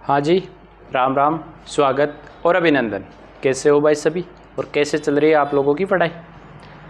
हाँ जी, राम राम, स्वागत और अभिनंदन। कैसे हो भाई सभी, और कैसे चल रही है आप लोगों की पढ़ाई।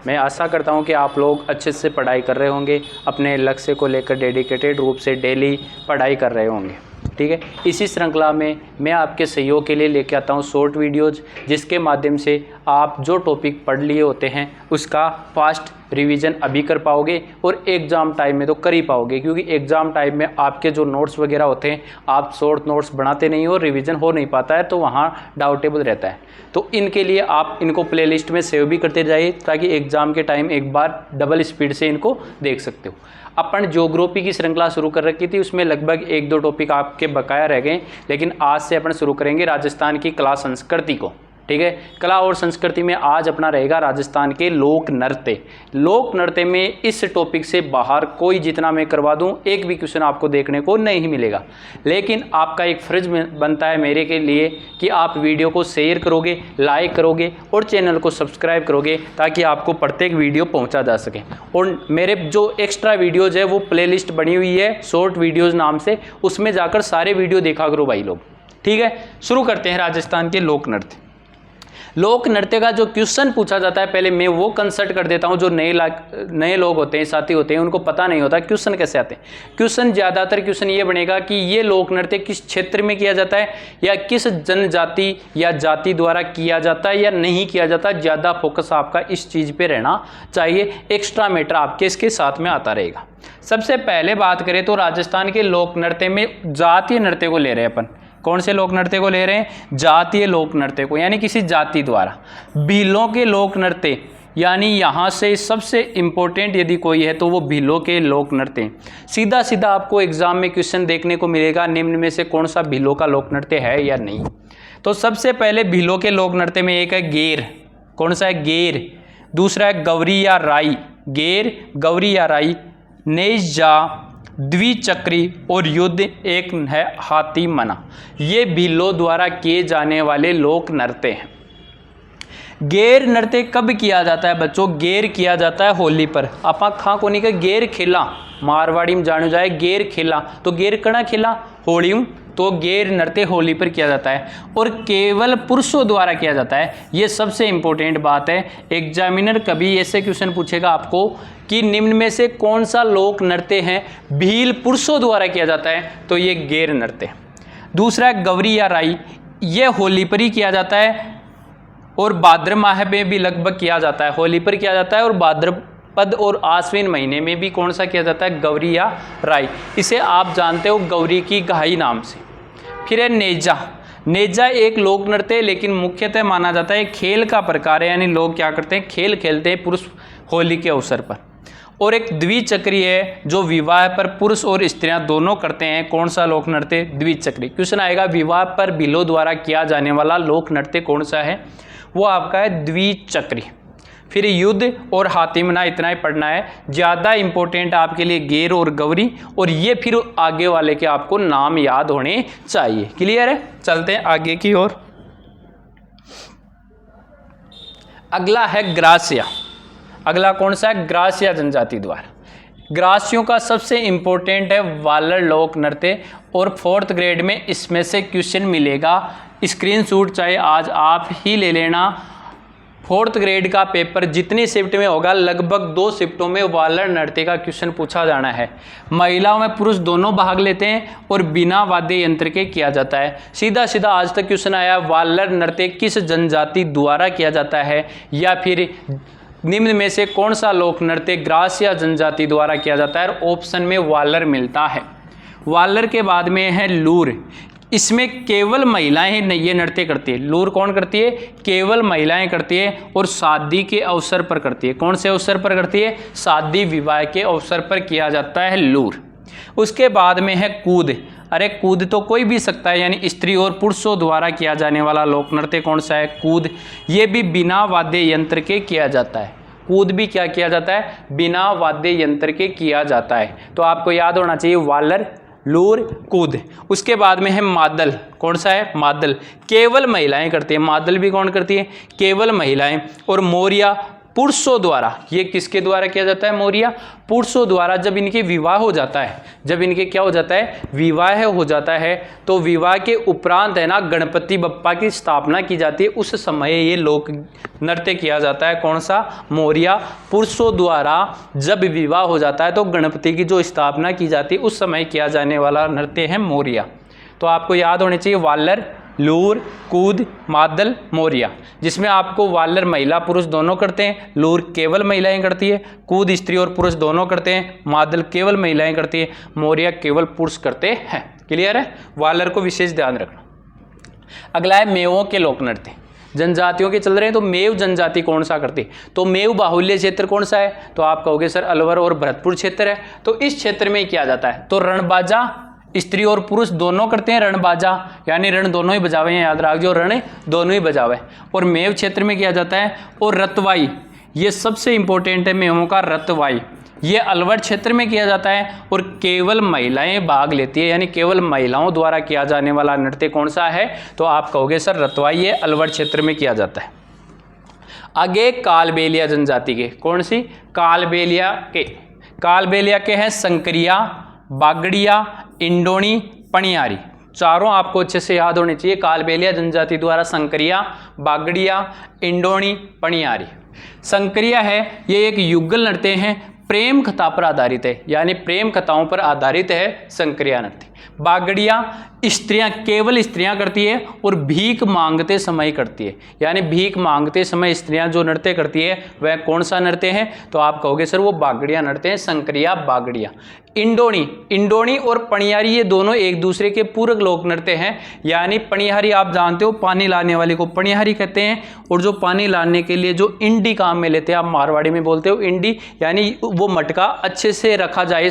मैं आशा करता हूँ कि आप लोग अच्छे से पढ़ाई कर रहे होंगे, अपने लक्ष्य को लेकर डेडिकेटेड रूप से डेली पढ़ाई कर रहे होंगे। ठीक है, इसी श्रृंखला में मैं आपके सहयोग के लिए लेके आता हूँ शॉर्ट वीडियोज़, जिसके माध्यम से आप जो टॉपिक पढ़ लिए होते हैं उसका फास्ट रिवीजन अभी कर पाओगे और एग्ज़ाम टाइम में तो कर ही पाओगे, क्योंकि एग्ज़ाम टाइम में आपके जो नोट्स वगैरह होते हैं आप शॉर्ट नोट्स बनाते नहीं हो, रिवीजन हो नहीं पाता है, तो वहाँ डाउटेबल रहता है। तो इनके लिए आप इनको प्लेलिस्ट में सेव भी करते जाइए, ताकि एग्ज़ाम के टाइम एक बार डबल स्पीड से इनको देख सकते हो। अपन ज्योग्राफी की श्रृंखला शुरू कर रखी थी, उसमें लगभग एक दो टॉपिक आपके बकाया रह गए, लेकिन आज से अपन शुरू करेंगे राजस्थान की कला संस्कृति को। ठीक है, कला और संस्कृति में आज अपना रहेगा राजस्थान के लोक नृत्य। लोक नृत्य में इस टॉपिक से बाहर कोई जितना मैं करवा दूं, एक भी क्वेश्चन आपको देखने को नहीं मिलेगा। लेकिन आपका एक फर्ज बनता है मेरे के लिए कि आप वीडियो को शेयर करोगे, लाइक करोगे और चैनल को सब्सक्राइब करोगे, ताकि आपको प्रत्येक वीडियो पहुंचा जा सके। और मेरे जो एक्स्ट्रा वीडियोज़ है वो प्लेलिस्ट बनी हुई है शॉर्ट वीडियोज़ नाम से, उसमें जाकर सारे वीडियो देखा करो भाई लोग। ठीक है, शुरू करते हैं राजस्थान के लोक नृत्य। लोक नृत्य का जो क्वेश्चन पूछा जाता है, पहले मैं वो कंसल्ट कर देता हूँ। जो नए लोग होते हैं, साथी होते हैं, उनको पता नहीं होता क्वेश्चन कैसे आते हैं। क्वेश्चन ज़्यादातर क्वेश्चन ये बनेगा कि ये लोक नृत्य किस क्षेत्र में किया जाता है, या किस जनजाति या जाति द्वारा किया जाता है या नहीं किया जाता। ज़्यादा फोकस आपका इस चीज़ पे रहना चाहिए, एक्स्ट्रा मैटर आपके इसके साथ में आता रहेगा। सबसे पहले बात करें तो राजस्थान के लोक नृत्य में जातीय नृत्य को ले रहे हैं अपन। कौन से लोक नृत्य को ले रहे हैं? जातीय लोक नृत्य को, यानी किसी जाति द्वारा। भीलों के लोक नृत्य, यानी यहाँ से सबसे इम्पोर्टेंट यदि कोई है तो वो भीलों के लोक नृत्य। सीधा सीधा आपको एग्जाम में क्वेश्चन देखने को मिलेगा, निम्न में से कौन सा भीलों का लोक नृत्य है या नहीं। तो सबसे पहले भीलों के लोक नृत्य में एक है गेर। कौन सा है? गेर। दूसरा है गौरी या राई। गेर, गौरी या राई। नेजा, द्विचक्री और युद्ध एक है हाथी मना। ये भीलों द्वारा किए जाने वाले लोक नृत्य हैं। गेर नृत्य कब किया जाता है बच्चों? गेर किया जाता है होली पर। आपा खा कोनी का गेर खेला, मारवाड़ी में जानो जाए गेर खेला, तो गेर कड़ा खेला होली में, तो गेर नृत्य होली पर किया जाता है और केवल पुरुषों द्वारा किया जाता है। ये सबसे इंपॉर्टेंट बात है। एग्जामिनर कभी ऐसे क्वेश्चन पूछेगा आपको कि निम्न में से कौन सा लोक नृत्य है भील पुरुषों द्वारा किया जाता है, तो ये गेर नृत्य। दूसरा है गौरी या राई। ये होली पर ही किया जाता है और भाद्र माह में भी लगभग किया जाता है। होली पर किया जाता है और भाद्रपद और आश्विन महीने में भी कौन सा किया जाता है? गौरी या राई। इसे आप जानते हो गौरी की गाई नाम से। फिर है नेजा। नेजा एक लोक नृत्य है, लेकिन मुख्यतः माना जाता है खेल का प्रकार है, यानी लोग क्या करते हैं? खेल खेलते हैं पुरुष होली के अवसर पर। और एक द्विचक्री है जो विवाह पर पुरुष और स्त्रियां दोनों करते हैं। कौन सा लोक नृत्य? द्विचक्री। क्वेश्चन आएगा विवाह पर भीलों द्वारा किया जाने वाला लोक नृत्य कौन सा है? वो आपका है द्विचक्री। फिर युद्ध और हातिमना, इतना ही पढ़ना है। ज़्यादा इंपॉर्टेंट आपके लिए गेर और गौरी, और ये फिर आगे वाले के आपको नाम याद होने चाहिए। क्लियर है? चलते हैं आगे की ओर। अगला है ग्रासिया। अगला कौन सा है? ग्रासिया जनजाति द्वारा। ग्रासियों का सबसे इंपॉर्टेंट है वालर लोक नृत्य, और 4th ग्रेड में इसमें से क्वेश्चन मिलेगा। स्क्रीनशॉट चाहे आज आप ही ले लेना। 4th ग्रेड का पेपर जितनी शिफ्ट में होगा, लगभग 2 शिफ्टों में वालर नृत्य का क्वेश्चन पूछा जाना है। महिलाओं में पुरुष दोनों भाग लेते हैं और बिना वाद्य यंत्र के किया जाता है। सीधा सीधा आज तक क्वेश्चन आया, वालर नृत्य किस जनजाति द्वारा किया जाता है, या फिर निम्न में से कौन सा लोक नृत्य ग्रासिया जनजाति द्वारा किया जाता है? ऑप्शन में वालर मिलता है। वालर के बाद में है लूर। इसमें केवल महिलाएं ये नृत्य करती है। लूर कौन करती है? केवल महिलाएं करती है, और शादी के अवसर पर करती है। कौन से अवसर पर करती है? शादी विवाह के अवसर पर किया जाता है लूर। उसके बाद में है कूद। अरे कूद तो कोई भी सकता है, यानी स्त्री और पुरुषों द्वारा किया जाने वाला लोक नृत्य कौन सा है? कूद। ये भी बिना वाद्य यंत्र के किया जाता है। कूद भी क्या किया जाता है? बिना वाद्य यंत्र के किया जाता है। तो आपको याद होना चाहिए वालर, लूर, कूद। उसके बाद में है मादल। कौन सा है? मादल। केवल महिलाएं करती है। मादल भी कौन करती है? केवल महिलाएं। और मोरिया पुरुषों द्वारा, ये किसके द्वारा किया जाता है मोरिया? पुरुषों द्वारा जब इनके विवाह हो जाता है, जब इनके क्या हो जाता है? विवाह हो जाता है, तो विवाह के उपरांत है ना गणपति बप्पा की स्थापना की जाती है। उस समय ये लोक नृत्य किया जाता है। कौन सा? मोरिया। पुरुषों द्वारा जब विवाह हो जाता है तो गणपति की जो स्थापना की जाती है उस समय किया जाने वाला नृत्य है मोरिया। तो आपको याद होने चाहिए वालर, लूर, कूद, मादल, मोरिया, जिसमें आपको वालर महिला पुरुष दोनों करते हैं, लूर केवल महिलाएं करती है, कूद स्त्री और पुरुष दोनों करते हैं, मादल केवल महिलाएं करती है, मोरिया केवल पुरुष करते हैं। क्लियर है? वालर को विशेष ध्यान रखना। अगला है मेवों के लोक नृत्य। जनजातियों के चल रहे हैं तो मेव जनजाति कौन सा करती है? तो मेव बाहुल्य क्षेत्र कौन सा है? तो आप कहोगे सर अलवर और भरतपुर क्षेत्र है। तो इस क्षेत्र में किया जाता है। तो रणबाजा स्त्री और पुरुष दोनों करते हैं रणबाजा, यानी रण दोनों ही बजावे हैं, याद रखिए, रण दोनों ही बजावे। और मेव क्षेत्र में किया जाता है। और रतवाई, ये सबसे इंपॉर्टेंट है मेवों का, रतवाई ये अलवर क्षेत्र में किया जाता है और केवल महिलाएं भाग लेती है, यानी केवल महिलाओं द्वारा किया जाने वाला नृत्य कौन सा है? तो आप कहोगे सर रतवाई, ये अलवर क्षेत्र में किया जाता है। आगे कालबेलिया जनजाति के, कौन सी? कालबेलिया के। कालबेलिया के हैं संकरिया, बागड़िया, इंडोनी, पणियारी। चारों आपको अच्छे से याद होने चाहिए। कालबेलिया जनजाति द्वारा संकरिया, बागड़िया, इंडोनी, पणियारी। संकरिया है ये एक युगल नृत्य है, प्रेम कथा पर आधारित है, यानी प्रेम कथाओं पर आधारित है संकरिया नृत्य। बागड़िया स्त्रियां, केवल स्त्रियां करती है और भीख मांगते समय करती है, यानी भीख मांगते समय स्त्रियां जो नृत्य करती है वह कौन सा नृत्य है? तो आप कहोगे सर वो बागड़िया नृत्य है, संकरिया, बागड़िया। इंडोनी, इंडोनी और पणियारी ये दोनों एक दूसरे के पूरक लोक नृत्य हैं, यानी पणियारी आप जानते हो पानी लाने वाले को पणियारी कहते हैं, और जो पानी लाने के लिए जो इंडी काम में लेते हैं, आप मारवाड़ी में बोलते हो इंडी, यानी वो मटका अच्छे से रखा जाए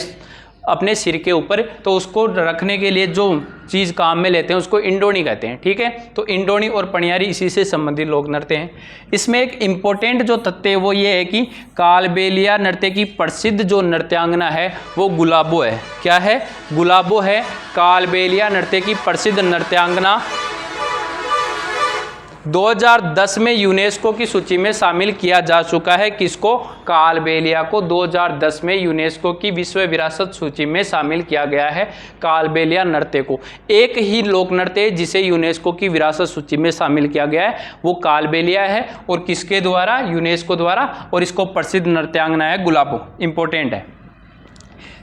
अपने सिर के ऊपर, तो उसको रखने के लिए जो चीज़ काम में लेते हैं उसको इंडोनी कहते हैं। ठीक है, तो इंडोनी और पणियारी इसी से संबंधित लोक नृत्य हैं। इसमें एक इम्पोर्टेंट जो तथ्य है वो ये है कि कालबेलिया नृत्य की प्रसिद्ध जो नृत्यांगना है वो गुलाबो है। क्या है? गुलाबो है कालबेलिया नृत्य की प्रसिद्ध नृत्यांगना। 2010 में यूनेस्को की सूची में शामिल किया जा चुका है। किसको? कालबेलिया को 2010 में यूनेस्को की विश्व विरासत सूची में शामिल किया गया है कालबेलिया नृत्य को। एक ही लोक नृत्य जिसे यूनेस्को की विरासत सूची में शामिल किया गया है वो कालबेलिया है, और किसके द्वारा? यूनेस्को द्वारा, और इसको प्रसिद्ध नृत्यांगना है गुलाबो। इंपॉर्टेंट है।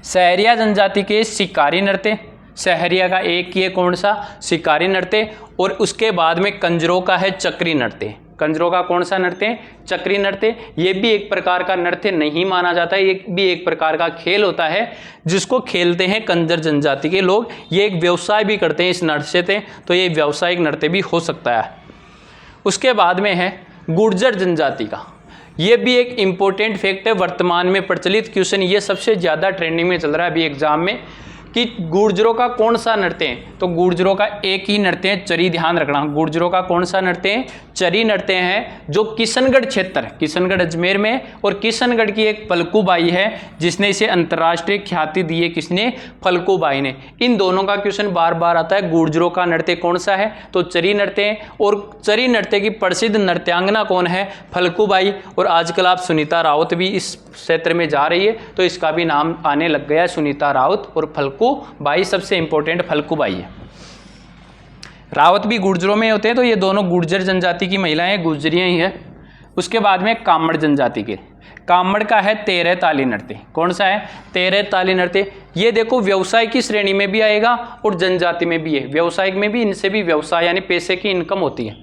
सहरिया जनजाति के शिकारी नृत्य, सहरिया का एक ही है कौन सा? शिकारी नृत्य। और उसके बाद में कंजरों का है चक्री नृत्य। कंजरों का कौन सा नृत्य? चक्री नृत्य। ये भी एक प्रकार का नृत्य नहीं माना जाता है, ये भी एक प्रकार का खेल होता है जिसको खेलते हैं कंजर जनजाति के लोग। ये एक व्यवसाय भी करते हैं इस नृत्य से, तो ये व्यावसायिक नृत्य भी हो सकता है। उसके बाद में है गुर्जर जनजाति का। ये भी एक इम्पोर्टेंट फैक्ट है, वर्तमान में प्रचलित क्वेश्चन, ये सबसे ज़्यादा ट्रेंडिंग में चल रहा है अभी एग्जाम में, कि गुर्जरों का कौन सा नृत्य है? तो गुर्जरों का एक ही नृत्य है चरी। ध्यान रखना, गुर्जरों का कौन सा नृत्य है? चरी नृत्य है, जो किशनगढ़ क्षेत्र, किशनगढ़ अजमेर में, और किशनगढ़ की एक फल्गुबाई है जिसने इसे अंतर्राष्ट्रीय ख्याति दी है। किसने? फल्गुबाई ने। इन दोनों का क्वेश्चन बार बार आता है। गुर्जरों का नृत्य कौन सा है? तो चरी नृत्य है। और चरी नृत्य की प्रसिद्ध नृत्यांगना कौन है? फल्गुबाई। और आजकल आप सुनीता राउत भी इस क्षेत्र में जा रही है, तो इसका भी नाम आने लग गया है, सुनीता राउत और फल्गुबाई। सबसे इंपॉर्टेंट फल्गुबाई है। रावत भी गुर्जरों में होते हैं, तो ये दोनों गुर्जर जनजाति की महिलाएं गुर्जरियां ही है। उसके बाद में कामड़ जनजाति के, कामड़ का है तेरह ताली नृत्य। कौन सा है? तेरह ताली नृत्य। ये देखो व्यवसाय की श्रेणी में भी आएगा और जनजाति में भी है। व्यवसायिक में भी इनसे भी व्यवसाय यानी पैसे की इनकम होती है।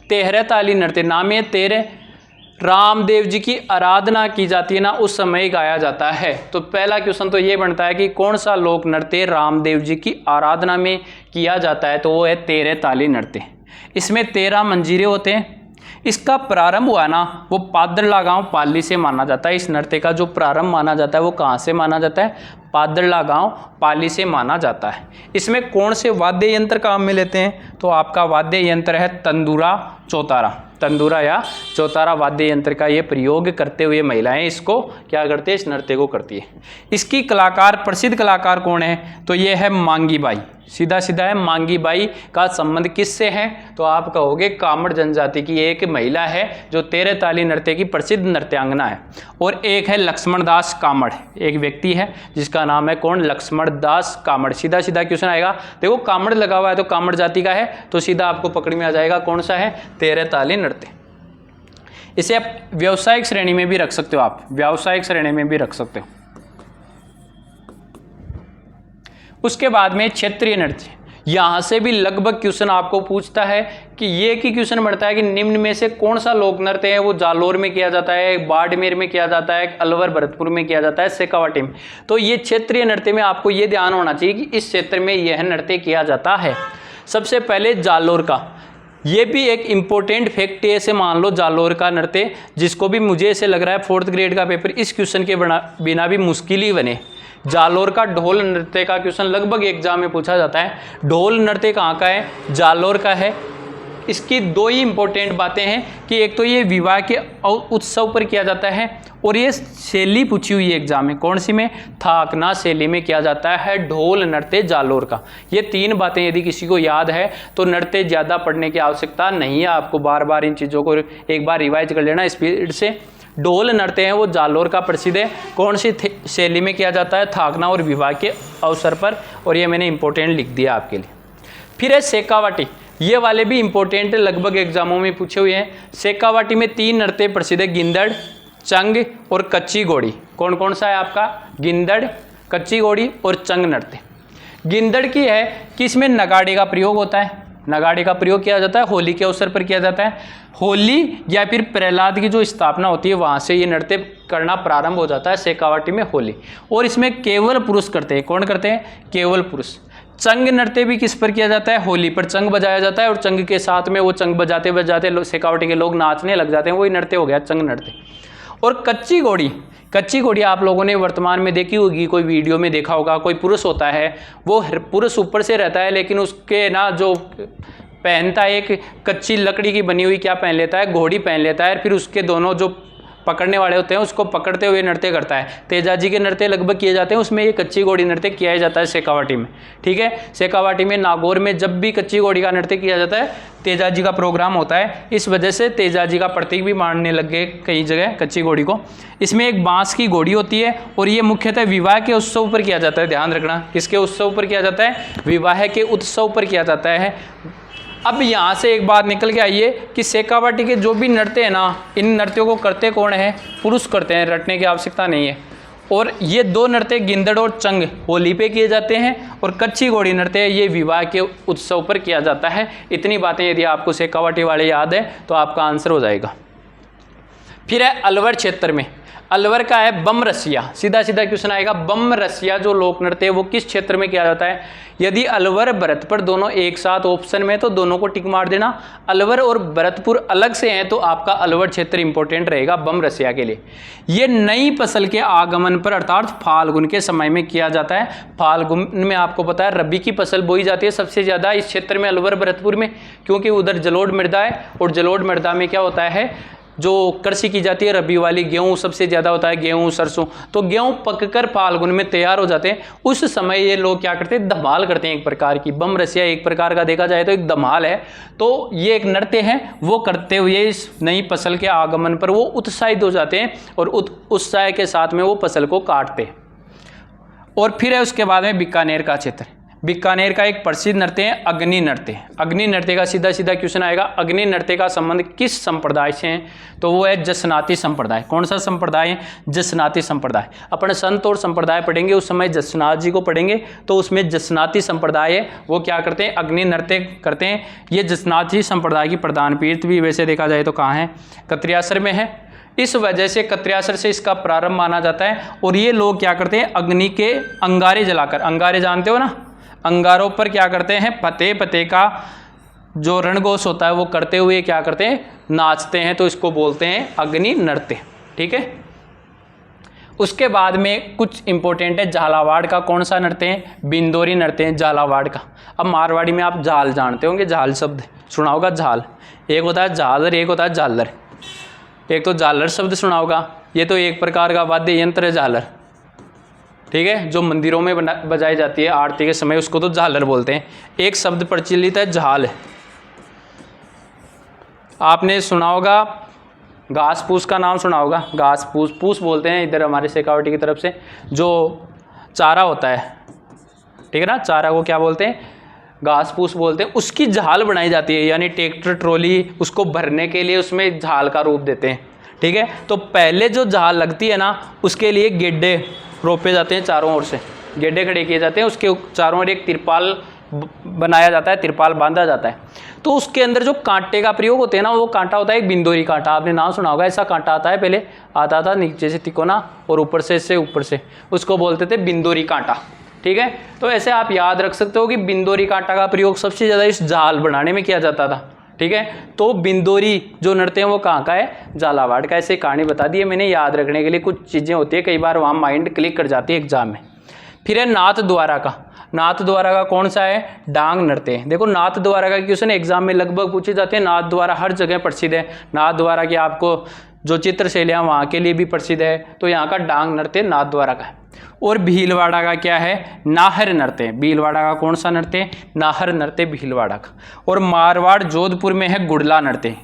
तेरह ताली नृत्य, नाम है तेरह, रामदेव जी की आराधना की जाती है ना, उस समय गाया जाता है। तो पहला क्वेश्चन तो ये बनता है कि कौन सा लोक नृत्य रामदेव जी की आराधना में किया जाता है? तो वो है तेरह ताली नृत्य। इसमें 13 मंजीरे होते हैं। इसका प्रारंभ हुआ ना वो पादरला गांव पाली से माना जाता है। इस नृत्य का जो प्रारंभ माना जाता है वो कहाँ से माना जाता है? पादरला गांव पाली से माना जाता है। इसमें कौन से वाद्य यंत्र काम में लेते हैं? तो आपका वाद्य यंत्र है तंदूरा, चौतारा, तंदूरा या चौतारा वाद्य यंत्र का ये प्रयोग करते हुए महिलाएं इसको क्या करते हैं, इस नृत्य को करती है। इसकी कलाकार, प्रसिद्ध कलाकार कौन है, तो ये है मांगी बाई, सीधा सीधा है मांगी बाई का संबंध किससे है, तो आप कहोगे कामड़ जनजाति की एक महिला है जो 13 ताली नृत्य की प्रसिद्ध नृत्यांगना है। और एक है लक्ष्मण दास कामड़, एक व्यक्ति है जिसका नाम है कौन, लक्ष्मण दास कामड़। सीधा सीधा क्वेश्चन आएगा, देखो कामड़ लगा हुआ है तो कामड़ जाति का है, तो सीधा आपको पकड़ में आ जाएगा कौन सा है, 13 ताली नृत्य। इसे आप व्यावसायिक श्रेणी में भी रख सकते हो, आप व्यावसायिक श्रेणी में भी रख सकते हो। उसके बाद में क्षेत्रीय नृत्य, यहाँ से भी लगभग क्वेश्चन आपको पूछता है कि ये की क्वेश्चन बढ़ता है कि निम्न में से कौन सा लोक नृत्य है वो जालोर में किया जाता है, बाड़मेर में किया जाता है, अलवर भरतपुर में किया जाता है, शेखावाटी में। तो ये क्षेत्रीय नृत्य में आपको ये ध्यान होना चाहिए कि इस क्षेत्र में यह नृत्य किया जाता है। सबसे पहले जालोर का, ये भी एक इम्पोर्टेंट फैक्ट है, ऐसे मान लो जालोर का नृत्य, जिसको भी मुझे ऐसे लग रहा है 4th ग्रेड का पेपर इस क्वेश्चन के बिना भी मुश्किल ही बने। जालोर का ढोल नृत्य का क्वेश्चन लगभग एग्जाम में पूछा जाता है। ढोल नृत्य कहाँ का है, जालोर का है। इसकी 2 ही इंपॉर्टेंट बातें हैं कि एक तो ये विवाह के उत्सव पर किया जाता है, और ये शैली पूछी हुई है एग्जाम में, कौन सी में, थाकना शैली में किया जाता है ढोल नृत्य जालोर का। ये 3 बातें यदि किसी को याद है तो नृत्य ज़्यादा पढ़ने की आवश्यकता नहीं है, आपको बार बार इन चीज़ों को एक बार रिवाइज कर लेना स्पीड से। ढोल नृत्य है वो जालोर का प्रसिद्ध है, कौन सी शैली में किया जाता है, थाकना और विवाह के अवसर पर, और ये मैंने इंपॉर्टेंट लिख दिया आपके लिए। फिर है शेखावाटी, ये वाले भी इंपॉर्टेंट लगभग एग्जामों में पूछे हुए हैं। शेखावाटी में 3 नृत्य प्रसिद्ध है, गिंदड़, चंग और कच्ची घोड़ी। कौन कौन सा है आपका, गिंदड़, कच्ची घोड़ी और चंग नृत्य। गिंदड़ की है कि इसमें नगाड़े का प्रयोग होता है, नगाड़े का प्रयोग किया जाता है, होली के अवसर पर किया जाता है। होली या फिर प्रहलाद की जो स्थापना होती है वहाँ से ये नृत्य करना प्रारंभ हो जाता है शेखावाटी में, होली। और इसमें केवल पुरुष करते हैं, कौन करते हैं, केवल पुरुष। चंग नृत्य भी किस पर किया जाता है, होली पर चंग बजाया जाता है, और चंग के साथ में वो चंग बजाते बजाते शेखावाटी के लोग नाचने लग जाते हैं, वही नृत्य हो गया चंग नृत्य। और कच्ची घोड़ी, कच्ची घोड़ी आप लोगों ने वर्तमान में देखी होगी, कोई वीडियो में देखा होगा, कोई पुरुष होता है, वो पुरुष ऊपर से रहता है लेकिन उसके ना जो पहनता है एक कच्ची लकड़ी की बनी हुई क्या पहन लेता है, घोड़ी पहन लेता है, फिर उसके दोनों जो पकड़ने वाले होते हैं उसको पकड़ते हुए नृत्य करता है। तेजाजी के नृत्य लगभग किए जाते हैं, उसमें ये कच्ची घोड़ी नृत्य किया जाता है शेखावाटी में। ठीक है, शेखावाटी में नागौर में जब भी कच्ची घोड़ी का नृत्य किया जाता है तेजाजी का प्रोग्राम होता है, इस वजह से तेजाजी का प्रतीक भी मानने लग गए कई जगह कच्ची घोड़ी को। इसमें एक बांस की घोड़ी होती है, और ये मुख्यतः विवाह के उत्सव पर किया जाता है, ध्यान रखना, किसके उत्सव पर किया जाता है, विवाह के उत्सव पर किया जाता है। अब यहाँ से एक बात निकल के आई है कि शेखावाटी के जो भी नृत्य है ना, इन नृत्यों को करते कौन है, पुरुष करते हैं, रटने की आवश्यकता नहीं है। और ये 2 नृत्य गिंदड़ और चंग होली पे किए जाते हैं, और कच्ची घोड़ी नृत्य ये विवाह के उत्सव पर किया जाता है। इतनी बातें यदि आपको शेखावाटी वाले याद है तो आपका आंसर हो जाएगा। फिर है अलवर क्षेत्र में, अलवर का है बम रसिया, सीधा सीधा क्वेश्चन आएगा, बम रसिया जो लोक नृत्य है वो किस क्षेत्र में किया जाता है। यदि अलवर भरतपुर दोनों एक साथ ऑप्शन में तो दोनों को टिक मार देना, अलवर और भरतपुर अलग से हैं तो आपका अलवर क्षेत्र इंपॉर्टेंट रहेगा बम रसिया के लिए। ये नई फसल के आगमन पर अर्थात फाल्गुन के समय में किया जाता है। फाल्गुन में आपको पता है रबी की फसल बोई जाती है सबसे ज़्यादा इस क्षेत्र में, अलवर भरतपुर में, क्योंकि उधर जलोढ़ मृदा है, और जलोढ़ मृदा में क्या होता है, जो कृषि की जाती है रबी वाली, गेहूं सबसे ज़्यादा होता है, गेहूं सरसों। तो गेहूं पककर फाल्गुन में तैयार हो जाते हैं, उस समय ये लोग क्या करते हैं, धमाल करते हैं एक प्रकार की। बम रसिया एक प्रकार का देखा जाए तो एक धमाल है, तो ये एक नृत्य है, वो करते हुए इस नई फसल के आगमन पर वो उत्साहित हो जाते हैं, और उत्साह के साथ में वो फसल को काटते हैं। और फिर है उसके बाद में बीकानेर का क्षेत्र, बीकानेर का एक प्रसिद्ध नृत्य है अग्नि नृत्य। अग्नि नृत्य का सीधा सीधा क्वेश्चन आएगा, अग्नि नृत्य का संबंध किस संप्रदाय से है, तो वो है जसनाती संप्रदाय। कौन सा संप्रदाय है, जसनाती संप्रदाय। अपन संत और संप्रदाय पढ़ेंगे उस समय जसनाथ जी को पढ़ेंगे, तो उसमें जसनाती संप्रदाय है वो क्या करते हैं, अग्नि नृत्य करते हैं। ये जसनाती संप्रदाय की प्रधान पीठ भी वैसे देखा जाए तो कहाँ है, कत्रियासर में है। इस वजह से कत्रियासर से इसका प्रारंभ माना जाता है। और ये लोग क्या करते हैं, अग्नि के अंगारे जलाकर, अंगारे जानते हो ना, अंगारों पर क्या करते हैं, फतेह फतेह का जो रणघोष होता है वो करते हुए क्या करते हैं, नाचते हैं, तो इसको बोलते हैं अग्नि नृत्य। ठीक है, उसके बाद में कुछ इंपॉर्टेंट है, झालावाड़ का कौन सा नृत्य है, बिंदोरी नृत्य है झालावाड़ का। अब मारवाड़ी में आप झाल जानते होंगे, झाल शब्द सुना होगा झाल, एक होता है झालर, एक होता है झालर। एक तो झालर शब्द सुना होगा, ये तो एक प्रकार का वाद्य यंत्र है झालर, ठीक है, जो मंदिरों में बजाई जाती है आरती के समय, उसको तो झालर बोलते हैं। एक शब्द प्रचलित है झाल। आपने सुना होगा घास फूस का नाम सुना होगा, घास फूस, फूस बोलते हैं इधर हमारे शेखावटी की तरफ से, जो चारा होता है, ठीक है ना, चारा को क्या बोलते हैं, घास फूस बोलते हैं। उसकी झाल बनाई जाती है, यानी ट्रैक्टर ट्रॉली उसको भरने के लिए उसमें झाल का रूप देते हैं, ठीक है। तो पहले जो झाल लगती है ना, उसके लिए गेड्डे रोपे जाते हैं, चारों ओर से गेड्डे खड़े किए जाते हैं, उसके चारों ओर एक तिरपाल बनाया जाता है, तिरपाल बांधा जाता है। तो उसके अंदर जो कांटे का प्रयोग होते हैं ना, वो कांटा होता है एक बिंदोरी कांटा, आपने नाम सुना होगा। ऐसा कांटा आता है, पहले आता था नीचे से तिकोना और ऊपर से ऊपर से, उसको बोलते थे बिंदोरी कांटा, ठीक है। तो ऐसे आप याद रख सकते हो कि बिंदोरी कांटा का प्रयोग सबसे ज़्यादा इस झाल बनाने में किया जाता था, ठीक है। तो बिंदोरी जो नृत्य है वो कहाँ का है, झालावाड़ का। ऐसे कहानी बता दी है मैंने, याद रखने के लिए कुछ चीज़ें होती है, कई बार वहाँ माइंड क्लिक कर जाती है एग्जाम में। फिर है नाथ द्वारा का। नाथ द्वारा का कौन सा है, डांग नृत्य। देखो नाथ द्वारा का क्वेश्चन एग्जाम में लगभग पूछे जाते हैं। नाथ द्वारा हर जगह प्रसिद्ध है। नाथ द्वारा की आपको जो चित्रशैलियाँ वहाँ के लिए भी प्रसिद्ध है, तो यहाँ का डांग नृत्य नाथ द्वारा का है। और भीलवाड़ा का क्या है, नाहर नृत्य। भीलवाड़ा का कौन सा नृत्य, नाहर नृत्य भीलवाड़ा का। और मारवाड़ जोधपुर में है गुड़ला नृत्य।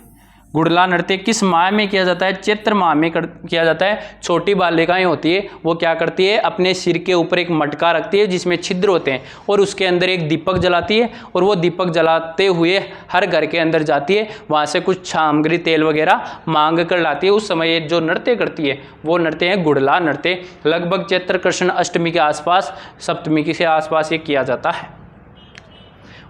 गुड़ला नृत्य किस माह में किया जाता है, चैत्र माह में किया जाता है। छोटी बालिकाएं होती है, वो क्या करती है, अपने सिर के ऊपर एक मटका रखती है जिसमें छिद्र होते हैं, और उसके अंदर एक दीपक जलाती है, और वो दीपक जलाते हुए हर घर के अंदर जाती है, वहाँ से कुछ सामग्री तेल वगैरह मांग कर लाती है। उस समय जो नृत्य करती है वो नृत्य है गुड़ला नृत्य। लगभग चैत्र कृष्ण अष्टमी के आसपास, सप्तमी के आसपास ये किया जाता है।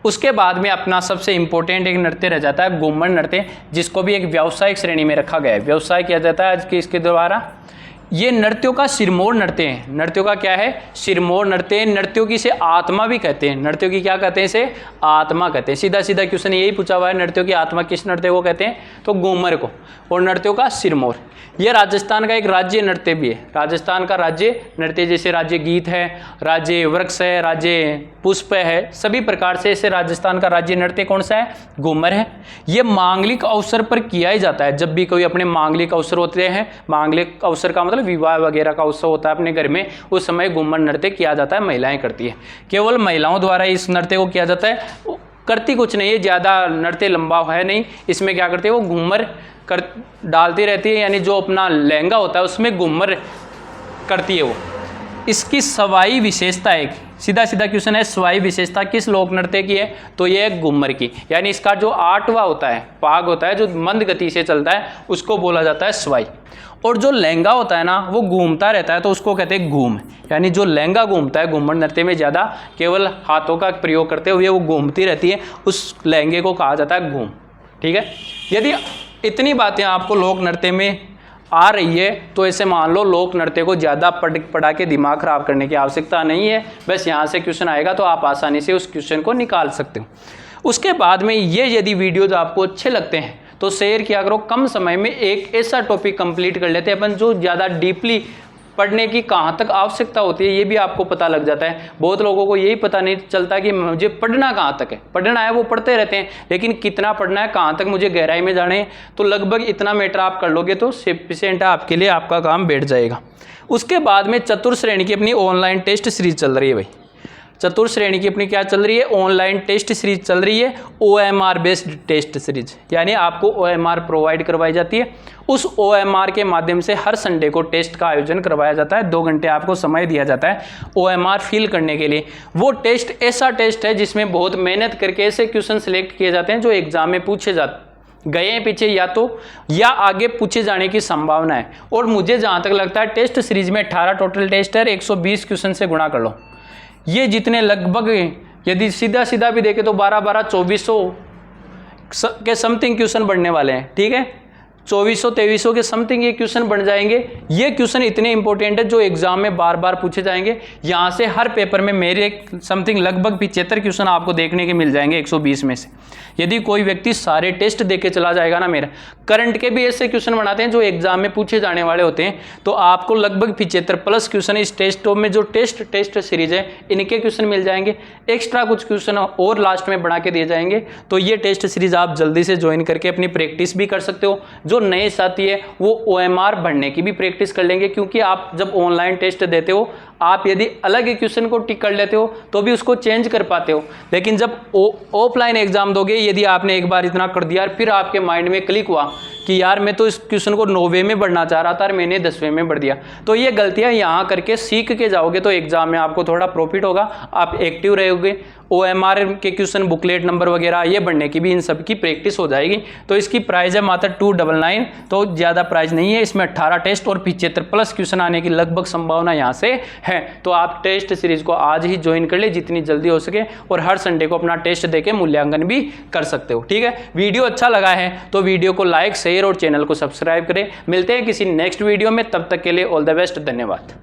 उसके बाद में अपना सबसे इंपॉर्टेंट एक नृत्य रह जाता है घूमर नृत्य, जिसको भी एक व्यावसायिक श्रेणी में रखा गया है। व्यवसाय किया जाता है आज के इसके द्वारा। ये नृत्यों का सिरमौर नृत्य है। नृत्यों का क्या है, सिरमौर नृत्य। नृत्यों की इसे आत्मा भी कहते हैं। नृत्यों की क्या कहते हैं, इसे आत्मा कहते हैं। सीधा सीधा क्वेश्चन यही पूछा हुआ है, नृत्यों की आत्मा किस नृत्य को कहते हैं, तो घूमर को। और नृत्यों का सिरमौर, यह राजस्थान का एक राज्य नृत्य भी है। राजस्थान का राज्य नृत्य, जैसे राज्य गीत है, राज्य वृक्ष है, राज्य पुष्प है, सभी प्रकार से ऐसे राजस्थान का राज्य नृत्य कौन सा है, घूमर है। ये मांगलिक अवसर पर किया ही जाता है। जब भी कोई अपने मांगलिक अवसर होते हैं, मांगलिक अवसर का मतलब विवाह वगैरह का उत्सव होता है अपने घर में, उस समय घूमर नृत्य किया जाता है, महिलाएं करती है। केवल महिलाओं द्वारा इस नृत्य को किया जाता है। करती कुछ नहीं है, ज़्यादा नृत्य लंबा है नहीं। इसमें क्या करते हैं, वो घूमर कर डालती रहती है, यानी जो अपना लहंगा होता है उसमें घूमर करती है वो। इसकी सवाई विशेषता है, सीधा सीधा क्वेश्चन है, सवाई विशेषता किस लोक नृत्य की है, तो ये है घूमर की। यानी इसका जो आठवां होता है, पाग होता है, जो मंद गति से चलता है, उसको बोला जाता है सवाई। और जो लहंगा होता है ना, वो घूमता रहता है, तो उसको कहते हैं घूम। यानी जो लहंगा घूमता है, घूमर नृत्य में ज़्यादा केवल हाथों का प्रयोग करते हुए वो घूमती रहती है, उस लहंगे को कहा जाता है घूम, ठीक है। यदि इतनी बातें आपको लोक नृत्य में आ रही है, तो ऐसे मान लो लोक नृत्य को ज़्यादा पढ़ा के दिमाग खराब करने की आवश्यकता नहीं है। बस यहाँ से क्वेश्चन आएगा तो आप आसानी से उस क्वेश्चन को निकाल सकते हो। उसके बाद में ये यदि वीडियोज आपको अच्छे लगते हैं तो शेयर किया करो। कम समय में एक ऐसा टॉपिक कंप्लीट कर लेते हैं अपन, जो ज़्यादा डीपली पढ़ने की कहाँ तक आवश्यकता होती है ये भी आपको पता लग जाता है। बहुत लोगों को यही पता नहीं चलता कि मुझे पढ़ना कहाँ तक है। पढ़ना है वो पढ़ते रहते हैं, लेकिन कितना पढ़ना है, कहाँ तक मुझे गहराई में जाने हैं, तो लगभग इतना मैटर आप कर लोगे तो सफिशिएंट है आपके लिए, आपका काम बैठ जाएगा। उसके बाद में चतुर्थ श्रेणी की अपनी ऑनलाइन टेस्ट सीरीज चल रही है भाई। चतुर्थ श्रेणी की अपनी क्या चल रही है, ऑनलाइन टेस्ट सीरीज चल रही है, OMR बेस्ड टेस्ट सीरीज। यानी आपको OMR प्रोवाइड करवाई जाती है। उस OMR के माध्यम से हर संडे को टेस्ट का आयोजन करवाया जाता है। 2 घंटे आपको समय दिया जाता है OMR फिल करने के लिए। वो टेस्ट ऐसा टेस्ट है जिसमें बहुत मेहनत करके ऐसे क्वेश्चन सिलेक्ट किए जाते हैं जो एग्जाम में पूछे गए हैं पीछे, या आगे पूछे जाने की संभावना है। और मुझे जहाँ तक लगता है टेस्ट सीरीज में 18 टोटल टेस्ट है, 120 क्वेश्चन से गुणा कर लो। ये जितने लगभग, यदि सीधा सीधा भी देखें तो 12-2400 के समथिंग क्वेश्चन बढ़ने वाले हैं, ठीक है। 2400-2300 के समथिंग ये क्वेश्चन बन जाएंगे। ये क्वेश्चन इतने इंपॉर्टेंट है जो एग्जाम में बार बार पूछे जाएंगे। यहाँ से हर पेपर में मेरे समथिंग लगभग 75 क्वेश्चन आपको देखने के मिल जाएंगे 120 में से। यदि कोई व्यक्ति सारे टेस्ट देके चला जाएगा ना, मेरा करंट के भी ऐसे क्वेश्चन बनाते हैं जो एग्जाम में पूछे जाने वाले होते हैं, तो आपको लगभग 75 प्लस क्वेश्चन इस टेस्ट में जो टेस्ट सीरीज है इनके क्वेश्चन मिल जाएंगे। एक्स्ट्रा कुछ क्वेश्चन और लास्ट में बना के दिए जाएंगे। तो ये टेस्ट सीरीज आप जल्दी से ज्वाइन करके अपनी प्रैक्टिस भी कर सकते हो। जो नए साथी है वो OMR भरने की भी प्रैक्टिस कर लेंगे, क्योंकि आप जब ऑनलाइन टेस्ट देते हो आप यदि अलग क्वेश्चन को टिक कर लेते हो तो भी उसको चेंज कर पाते हो, लेकिन जब ऑफलाइन एग्जाम दोगे, यदि आपने एक बार इतना कर दिया फिर आपके माइंड में क्लिक हुआ कि यार मैं तो इस क्वेश्चन को 9वें में बढ़ना चाह रहा था और मैंने 10वें में बढ़ दिया, तो ये गलतियां यहाँ करके सीख के जाओगे तो एग्जाम में आपको थोड़ा प्रॉफिट होगा, आप एक्टिव रहोगे। OMR के क्वेश्चन बुकलेट नंबर वगैरह ये बढ़ने की भी इन सब की प्रैक्टिस हो जाएगी। तो इसकी प्राइस है मात्र 299, तो ज़्यादा प्राइस नहीं है। इसमें 18 टेस्ट और 75 प्लस क्वेश्चन आने की लगभग संभावना यहाँ से है। तो आप टेस्ट सीरीज को आज ही ज्वाइन कर ले जितनी जल्दी हो सके, और हर संडे को अपना टेस्ट देके मूल्यांकन भी कर सकते हो। ठीक है, वीडियो अच्छा लगा है तो वीडियो को लाइक शेयर और चैनल को सब्सक्राइब करें। मिलते हैं किसी नेक्स्ट वीडियो में, तब तक के लिए ऑल द बेस्ट, धन्यवाद।